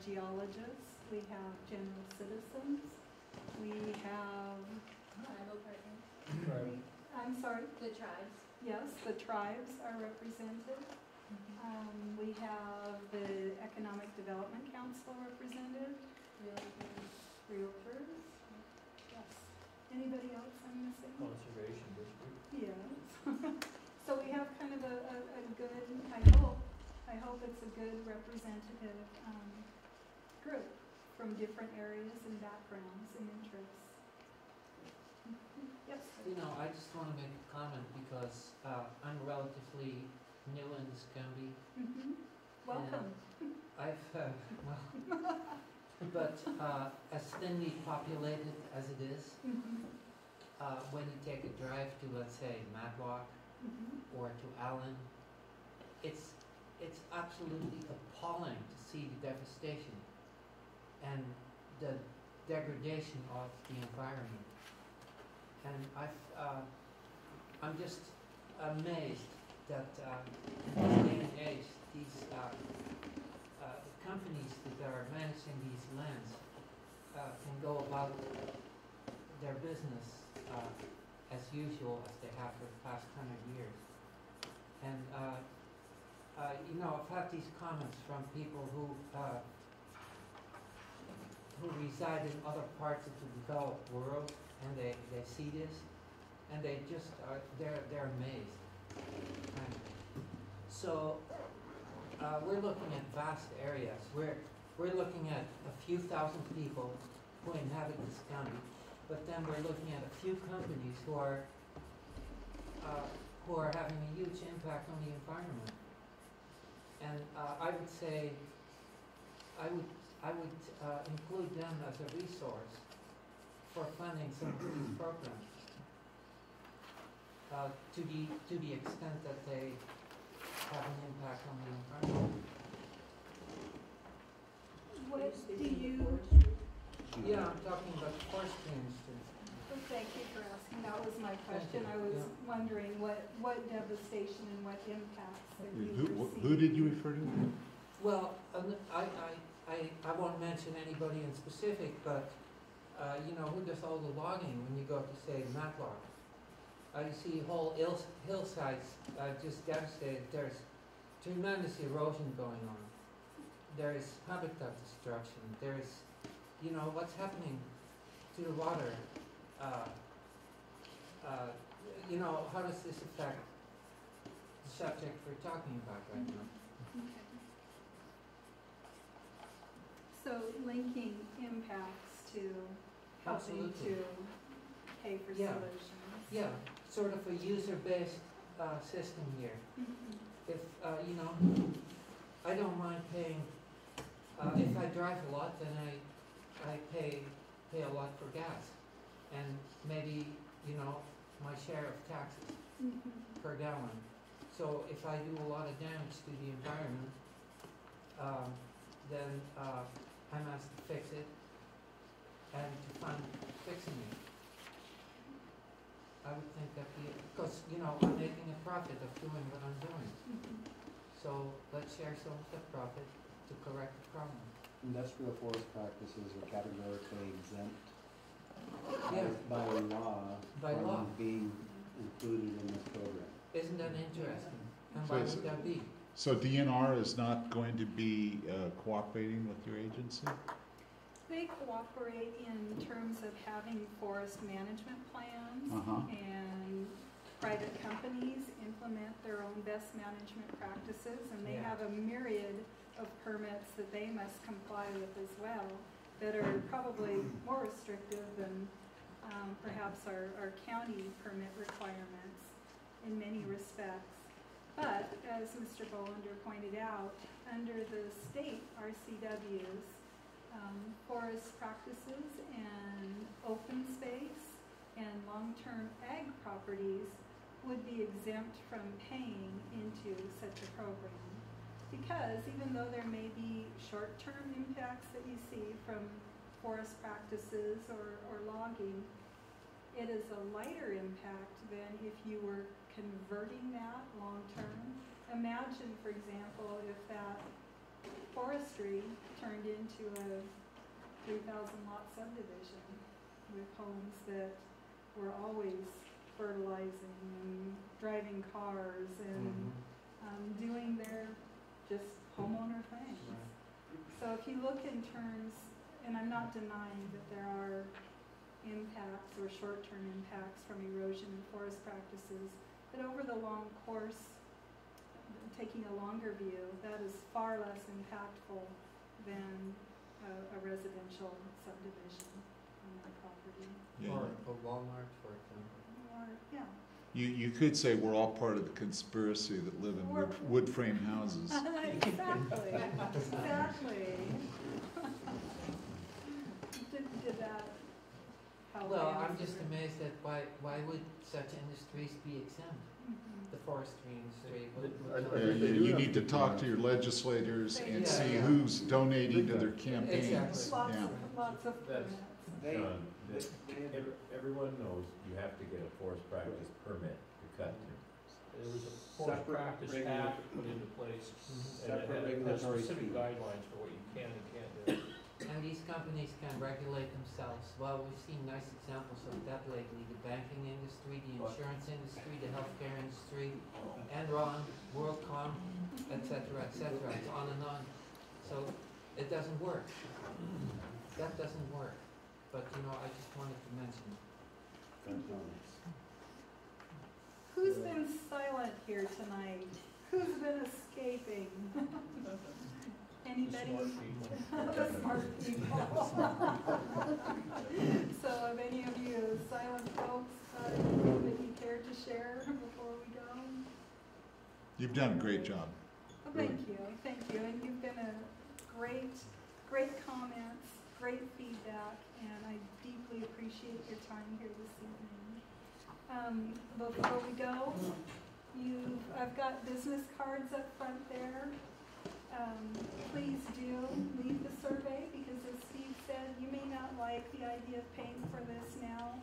geologists, we have general citizens, we have, Tribal partners. Right. I'm sorry, The tribes. yes, the tribes are represented. We have the Economic Development Council represented, realtors, yes. Anybody else I'm missing? Conservation district. Yes. So we have kind of a good, I hope it's a good representative group from different areas and backgrounds and interests. Yes? You know, I just want to make a comment because I'm relatively new in this county. Welcome. I've, well, but as thinly populated as it is, when you take a drive to, let's say, Matlock or to Allen, it's absolutely appalling to see the devastation and the degradation of the environment. And I'm just amazed that in this day and age, these companies that are managing these lands can go about their business as usual as they have for the past 100 years. And you know, I've had these comments from people who reside in other parts of the developed world, and they see this, and they just are they're amazed. And so we're looking at vast areas. We're looking at a few thousand people who inhabit this county, but then we're looking at a few companies who are having a huge impact on the environment. And I would say I would include them as a resource for funding some of these programs to the extent that they have an impact on the environment. What do you... Yeah, I'm talking about the forestry industry. Well, thank you for asking. That was my question. I was wondering what devastation and what impacts that you Who did you refer to? Well, I won't mention anybody in specific, but you know, who does all the logging when you go to, say, Matlock? You see whole hillsides just devastated. There's tremendous erosion going on. There is habitat destruction. There's, you know, what's happening to the water. You know, how does this affect the subject we're talking about right now? Okay. So linking impacts to helping Absolutely. to pay for Yeah. solutions. Yeah, sort of a user-based system here. If, you know, I don't mind paying, if I drive a lot, then I pay a lot for gas. And maybe, you know, my share of taxes per gallon. So if I do a lot of damage to the environment, then I'm asked to fix it and to fund fixing it. I would think that'd be, because, you know, I'm making a profit of doing what I'm doing. So let's share some of the profit to correct the problem. Industrial forest practices are categorically exempt Yeah. by law By law. from being included in this program. Isn't that interesting? And So why it's- would that be? So DNR is not going to be cooperating with your agency? They cooperate in terms of having forest management plans, and private companies implement their own best management practices, and they Yeah. have a myriad of permits that they must comply with as well that are probably more restrictive than perhaps our county permit requirements in many respects. But as Mr. Bolander pointed out, under the state RCWs, forest practices and open space and long-term ag properties would be exempt from paying into such a program. Because even though there may be short-term impacts that you see from forest practices or logging, it is a lighter impact than if you were converting that long-term. Imagine, for example, if that forestry turned into a 3,000 lot subdivision with homes that were always fertilizing and driving cars and doing their just homeowner things. So if you look in terms, and I'm not denying that there are impacts or short-term impacts from erosion and forest practices, but over the long course, taking a longer view, that is far less impactful than a residential subdivision on that property. Yeah, Or a Walmart, for example. Or, yeah. you could say we're all part of the conspiracy that live in wood frame houses. Exactly, exactly. Did that help? Well, I'm answer? just amazed at why would such industries be exempt? Mhm. The forestry industry would. You need to talk to your legislators and see who's donating to their campaigns. Exactly. Yeah. Lots of That's- permits. John, that everyone knows you have to get a forest practice permit to cut timber. There was a forest Separate practice regula- act put into place, and Separate it had regulatory specific fee. guidelines for what you can and can't do. And these companies can regulate themselves. Well, we've seen nice examples of that lately. The banking industry, the insurance industry, the healthcare industry, Enron, WorldCom, et cetera, it's on and on. So it doesn't work. That doesn't work. But, you know, I just wanted to mention. Who's been silent here tonight? Who's been escaping? Anybody? Smart people. The smart people. So have any of you silent folks anything that you care to share before we go? You've done a great job. Well, thank you. And you've been a great comments, great feedback, and I deeply appreciate your time here this evening. Before we go, I've got business cards up front there. Please do leave the survey because as Steve said, you may not like the idea of paying for this now,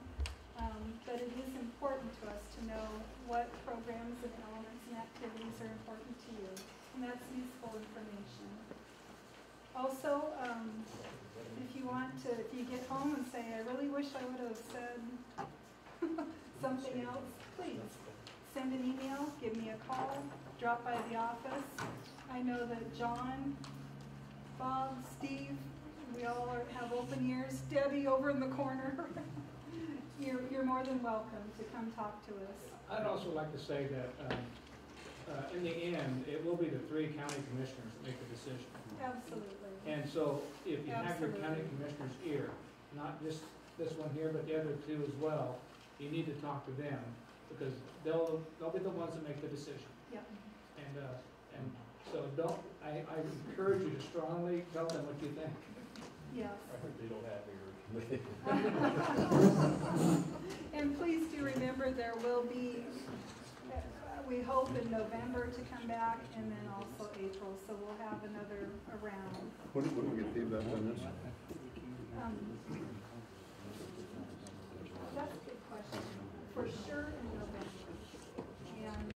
but it is important to us to know what programs and elements and activities are important to you, and that's useful information. Also, if you get home and say, I really wish I would have said something else, please send an email, give me a call, drop by the office. I know that John, Bob, Steve, we all have open ears. Debbie over in the corner. You're more than welcome to come talk to us. I'd also like to say that in the end, it will be the 3 county commissioners that make the decision. Absolutely. And so if you have your county Absolutely. commissioner's ear, not just this one here, but the other 2 as well, you need to talk to them because they'll be the ones that make the decision. Yep. And so I encourage you to strongly tell them what you think. Yes. I hope they don't have ears. And please do remember there will be, we hope in November to come back and then also April, so we'll have another round. What do we get feedback on this? That's a good question. For sure in November.